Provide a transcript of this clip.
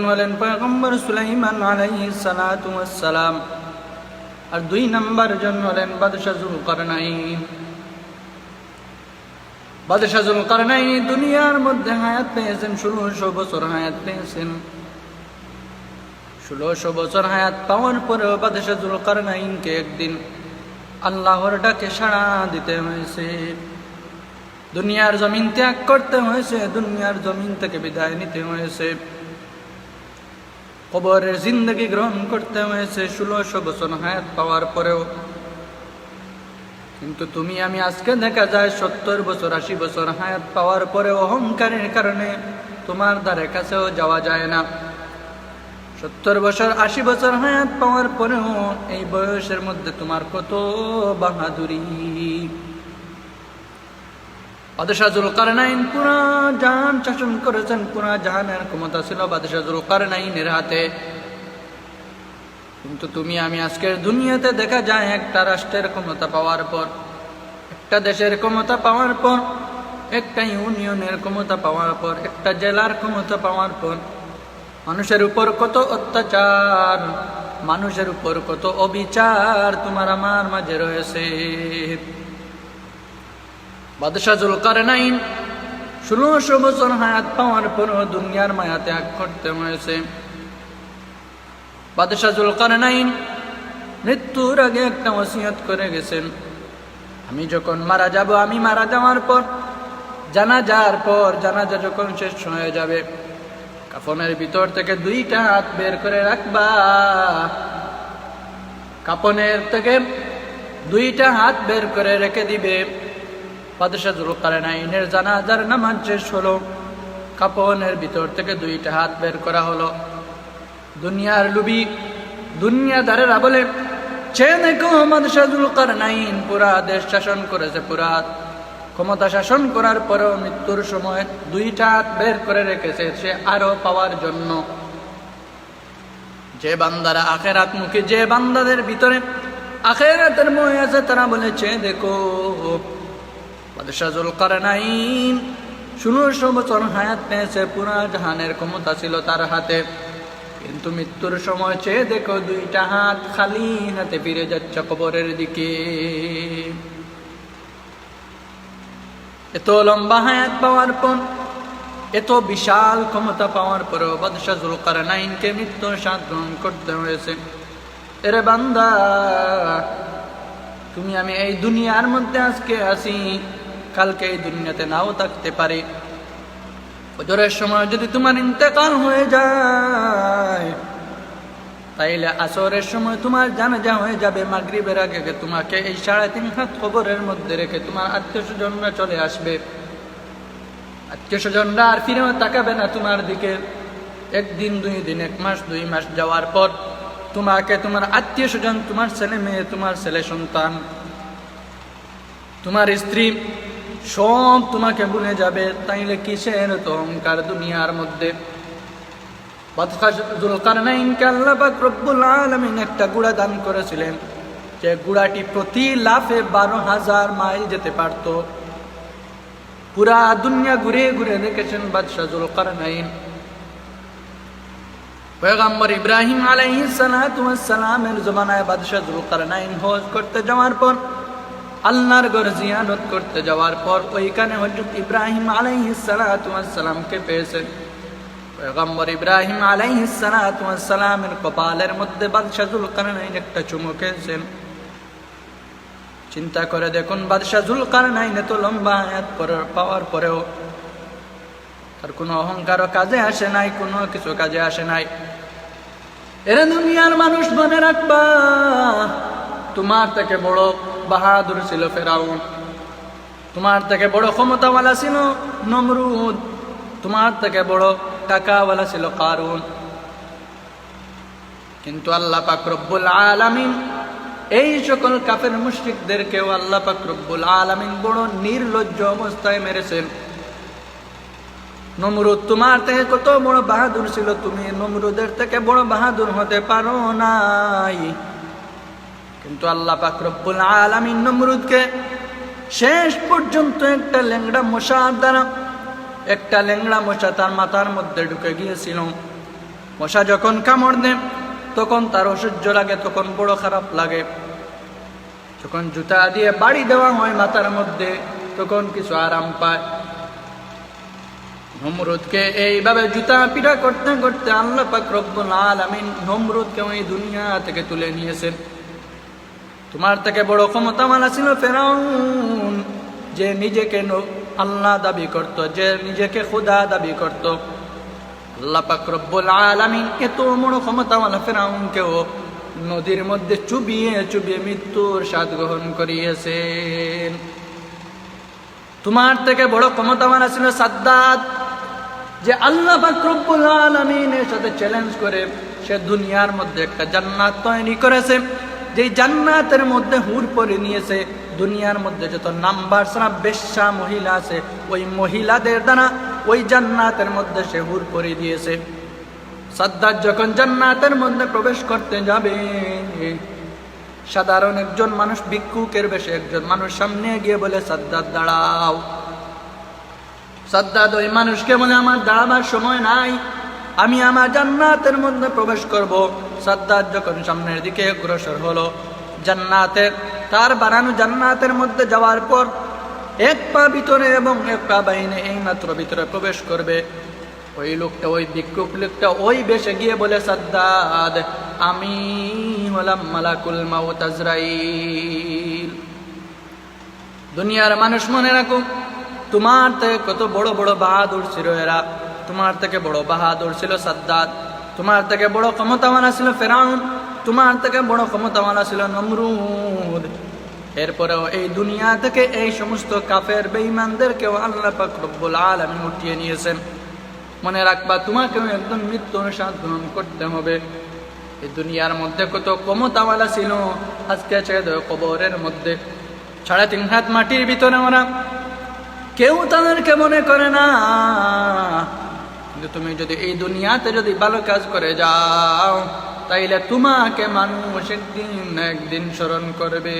হলেন পয়গম্বর সুলাইমান আলাইহিস সালাতু ওয়াস সালাম। আর 2 নম্বর জন হলেন বাদশাহ যুলকারনাইন। বাদশাহ যুলকারনাইন দুনিয়ার মধ্যে হায়াত পেয়েছেন 1600 বছর হায়াত পেয়েছেন। 1600 বছর হায়াত পাওয়ার পরেও বাদশাহ যুলকারনাইনকে একদিন আল্লাহর ডাকে সাড়া দিতে হয়েছে, দুনিয়ার জমিন ত্যাগ করতে হয়েছে, দুনিয়ার জমিন থেকে বিদায় নিতে হয়েছে, কবরের জিন্দগি গ্রহণ করতে হয়েছে 1600 বছর হায়াত পাওয়ার পরেও। কিন্তু তুমি আমি আজকে দেখা যায় 70 বছর 80 বছর হায়াত পাওয়ার পরেও অহংকারের কারণে তোমার দ্বারে কাছেও যাওয়া যায় না। 70 বছর 80 বছর হায়াত পাওয়ার পরেও এই বয়সের মধ্যে তোমার কত বাহাদুরি। বাদশাহ যুলকারনাইন পুরা জাহান শাসন করেছেন, পুরা জাহানের ক্ষমতা ছিল বাদশাহ যুলকারনাইনের হাতে। কিন্তু তুমি আমি আজকের দুনিয়াতে দেখা যায় একটা রাষ্ট্রের ক্ষমতা পাওয়ার পর, একটা দেশের ক্ষমতা পাওয়ার পর, একটা ইউনিয়নের ক্ষমতা পাওয়ার পর, একটা জেলার ক্ষমতা পাওয়ার পর মানুষের উপর কত অত্যাচার, মানুষের উপর কত অবিচার তোমার আমার মাঝে রয়েছে। বাদশাহ যুলকারনাইন 1600 বছর হায়াত পাওয়ার পরও দুনিয়ার মায়া ত্যাগ করতে হয়েছে। বাদশাহ যুলকারনাইন মৃত্যুর আগে একটা ওসিয়ত করে গেছেন, আমি যখন মারা যাব, আমি মারা যাওয়ার পর জানাজা যখন শেষ হয়ে যাবে, কাফনের ভিতর থেকে 2টা হাত বের করে রাখবা, কাফনের থেকে 2টা হাত বের করে রেখে দিবে। বাদশাহ যুলকারনাইনের জানাজার নামাজ শেষ হলো, কাফনের ভিতর থেকে 2টা হাত বের করা হলো। দুনিয়ার লুবি দুনিয়াদারেরা বলে, সে দেখো বাদশাহ যুলকারনাইন পুরা দেশ শাসন করেছে, পুরা ক্ষমতা শাসন করার পরেও মৃত্যুর সময় 2টা হাত বের করে রেখেছে সে আরো পাওয়ার জন্য। যে বান্দারা আখিরাত মুখী, যে বান্দাদের ভিতরে আখিরাতের মোহ আছে, তারা বলেছে দেখো বাদশাহ যুলকারনাইন 1600 বছর হায়াত পেয়েছে, পুরা জাহানের ক্ষমতা ছিল তার হাতে, কিন্তু মৃত্যুর সময় চেয়ে দেখো 2টা হাত খালি হাতে ফিরে যাচ্ছে কবরের দিকে। এত লম্বা হায়াত পাওয়ার পর, এত বিশাল ক্ষমতা পাওয়ার পরেও বাদশাহ যুলকারনাইনকে মৃত্যুর স্বাদ গ্রহণ করতে হয়েছে। এরে বান্দা, তুমি আমি এই দুনিয়ার মধ্যে আজকে আসি, কালকে এই দুনিয়াতে নাও থাকতে পারি। ফজরের সময় যদি তোমার ইন্তেকাল হয়ে যায়, তাইলে আসরের সময় তোমার জানাজা হয়ে যাবে, মাগরিবের আগে তোমাকে এই 3.5 হাত কবরের মধ্যে রেখে তোমার আত্মীয়-স্বজনরা চলে আসবে। আত্মীয়-স্বজনরা আর ফিরেও তাকাবে না তোমার দিকে। 1 দিন 2 দিন 1 মাস 2 মাস যাওয়ার পর তোমাকে তোমার আত্মীয়-স্বজন, তোমার ছেলে মেয়ে, তোমার ছেলে সন্তান, তোমার স্ত্রী সব তোমাকে ভুলে যাবে। তাইলে কিসের তো অহংকার দুনিয়ার মধ্যে। বাদশাহ যুলকারনাইনকে আল্লাহ পাক রব্বুল আলামিন একটা ঘোড়া দান করেছিলেন, যে ঘোড়াটি প্রতি লাফে 12,000 মাইল যেতে পারত। পুরা দুনিয়া ঘুরে ঘুরে দেখেছেন বাদশাহ যুলকারনাইন। পয়গম্বর ইব্রাহিম আলাইহিস সালাতু ওয়াস সালামের জমানায় বাদশাহ যুলকারনাইন হজ করতে যাওয়ার পর, আল্লাহর ঘর জিয়ারত করতে যাওয়ার পর ওইখানে হযরত ইব্রাহিম আলাইহিস সালাতু ওয়াস সালামকে পেয়েছেন। পয়গম্বর ইব্রাহিম আলাইহিস সালাতু ওয়াস সালামের কপালের মধ্যে বাদশাহ যুলকারনাইন একটা চুমু খেয়েছেন। চিন্তা করে দেখুন, বাদশাহ যুলকারনাইন এত লম্বা হায়াত পাওয়ার পরেও তার কোনো অহংকারও কাজে আসে নাই, কোনো কিছু কাজে আসে নাই। এরা দুনিয়ার মানুষ মনে রাখবা, তোমার থেকে বড় বাহাদুর ছিল ফেরাউন, তোমার থেকে বড় ক্ষমতাওয়ালা ছিল নমরুদ, তোমার থেকে বড় টাকাওয়ালা ছিল কারুন। কিন্তু আল্লাহ পাক রব্বুল আলামিন এই সকল কাফের মুশরিকদেরকেও আল্লাহ পাক রব্বুল আলামিন বড় নির্লজ্জ অবস্থায় মেরেছেন। নমরুদ তোমার থেকে কত বড় বাহাদুর ছিল, তুমি নমরুদের থেকে বড় বাহাদুর হতে পারো নাই। কিন্তু আল্লাহ পাক রব্বুল আলামিন নমরুদকে শেষ পর্যন্ত একটা ল্যাংড়া মশার দ্বারা, একটা ল্যাংড়া মশা তার মাথার মধ্যে ঢুকে গিয়েছিল। মশা যখন কামড় দেয় তখন তার অসহ্য লাগে, তখন বড় খারাপ লাগে। যখন জুতা দিয়ে বাড়ি দেওয়া হয় মাথার মধ্যে তখন কিছু আরাম পায়। নমরুদকে এইভাবে জুতা পিটা করতে করতে আল্লাহ পাক রব্বুল আলামিন নমরুদকে ওই দুনিয়া থেকে তুলে নিয়েছেন। তোমার থেকে বড় ক্ষমতাওয়ালা ছিল ফেরাউন, যে নিজেকে আল্লাহ দাবি করত, যে নিজেকে খোদা দাবি করত। আল্লাহ পাক রব্বুল আলামিন এত বড় ক্ষমতাওয়ালা ফেরাউনকেও নদীর মধ্যে চুবিয়ে চুবিয়ে মৃত্যুর স্বাদ গ্রহণ করিয়েছেন। তোমার থেকে বড় ক্ষমতাওয়ালা ছিল সাদ্দাত, যে আল্লাহ পাক রব্বুল আলামিনের সাথে চ্যালেঞ্জ করে সে দুনিয়ার মধ্যে একটা জান্নাত তৈরি করেছে, যেই জান্নাতের মধ্যে হুর পরে নিয়েছে। দুনিয়ার মধ্যে যত নাম্বার সারা বেশ্যা মহিলা আছে ওই মহিলাদের দ্বারা ওই জান্নাতের মধ্যে সে হুর পরে দিয়েছে। সাদ্দাত যখন জান্নাতের মধ্যে প্রবেশ করতে যাবে, সাধারণ একজন মানুষ ভিক্ষুকের বেশে একজন মানুষ সামনে গিয়ে বলে, সাদ্দাত দাঁড়াও। সাদ্দাত ওই মানুষকে বলে, আমার দাঁড়াবার সময় নাই, আমি আমার জান্নাতের মধ্যে প্রবেশ করব। সাদ্দাত যখন সামনের দিকে অগ্রসর হলো, জান্নাতের তার বানানো জান্নাতের মধ্যে যাওয়ার পর এক পা ভিতরে এবং এক পা বাইরে এই মাত্র ভিতরে প্রবেশ করবে, ওই লোকটা, ওই ভিক্ষুক লোকটা ওই বেশে গিয়ে বলে, সাদ্দাত আমি হলাম মালাকুল মাউত আজরাইল। দুনিয়ার মানুষ মনে রাখো, তোমার থেকে কত বড় বড় বাহাদুর ছিল এরা। তোমার থেকে বড় বাহাদুর ছিল সাদ্দাত, তোমার থেকে বড় ক্ষমতাওয়ালা ছিল ফেরাউন, তোমার থেকে বড় ক্ষমতাওয়ালা ছিল নমরুদ। এরপরেও এই দুনিয়া থেকে এই সমস্ত কাফের বেঈমানদেরকেও আল্লাহ পাক রব্বুল আলামিন উঠিয়ে নিয়েছেন। মনে রাখবা, তোমাকেও একদম মৃত্যুর স্বাদ গ্রহণ করতে হবে। এই দুনিয়ার মধ্যে কত ক্ষমতাওয়ালা ছিল, আজকে ছেড়ে দেয় কবরের মধ্যে 3.5 হাত মাটির ভিতরে ওরা, কেউ তাদেরকে মনে করে না। কিন্তু তুমি যদি এই দুনিয়াতে যদি ভালো কাজ করে যাও, তাইলে তোমাকে মানুষ একদিন না একদিন স্মরণ করবে।